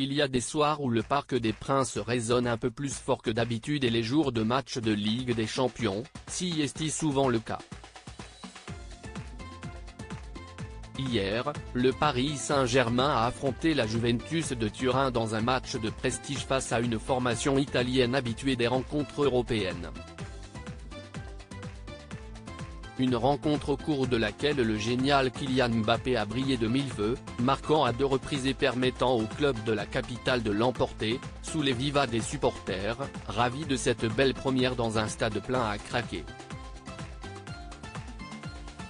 il y a des soirs où le Parc des Princes résonne un peu plus fort que d'habitude et les jours de match de Ligue des Champions, si est souvent le cas. Hier, le Paris Saint-Germain a affronté la Juventus de Turin dans un match de prestige face à une formation italienne habituée des rencontres européennes. Une rencontre au cours de laquelle le génial Kylian Mbappé a brillé de mille feux, marquant à 2 reprises et permettant au club de la capitale de l'emporter, sous les vivas des supporters, ravis de cette belle première dans un stade plein à craquer.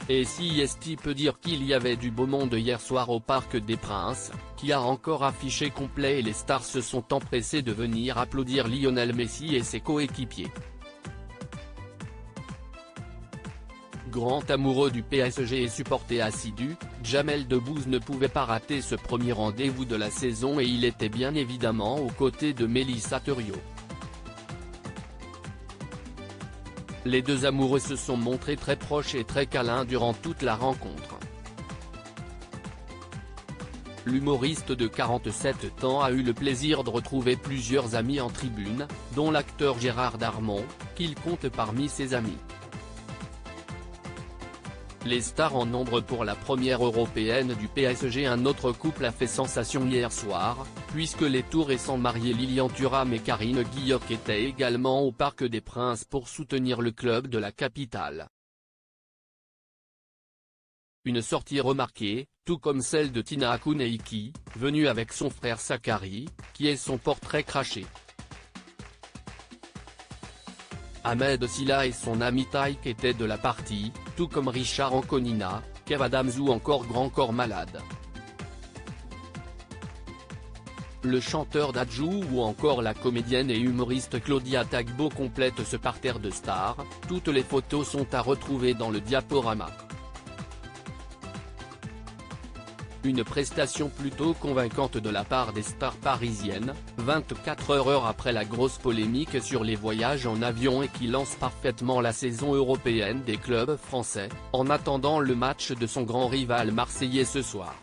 Et si est peut dire qu'il y avait du beau monde hier soir au Parc des Princes, qui a encore affiché complet et les stars se sont empressés de venir applaudir Lionel Messi et ses coéquipiers. Grand amoureux du PSG et supporter assidu, Jamel Debbouze ne pouvait pas rater ce premier rendez-vous de la saison et il était bien évidemment aux côtés de Mélissa Theriot. Les deux amoureux se sont montrés très proches et très câlins durant toute la rencontre. L'humoriste de 47 ans a eu le plaisir de retrouver plusieurs amis en tribune, dont l'acteur Gérard Darmon, qu'il compte parmi ses amis. Les stars en nombre pour la première européenne du PSG. Un autre couple a fait sensation hier soir, puisque les tout récents mariés Lilian Thuram et Karine Guilloc étaient également au Parc des Princes pour soutenir le club de la capitale. Une sortie remarquée, tout comme celle de Tina Kouneiky, venue avec son frère Sakari, qui est son portrait craché. Ahmed Silla et son ami Taïk étaient de la partie, tout comme Richard Anconina, Kev Adams ou encore Grand Corps Malade. Le chanteur Dadju ou encore la comédienne et humoriste Claudia Tagbo complètent ce parterre de stars, toutes les photos sont à retrouver dans le diaporama. Une prestation plutôt convaincante de la part des stars parisiennes, 24 heures après la grosse polémique sur les voyages en avion et qui lance parfaitement la saison européenne des clubs français, en attendant le match de son grand rival marseillais ce soir.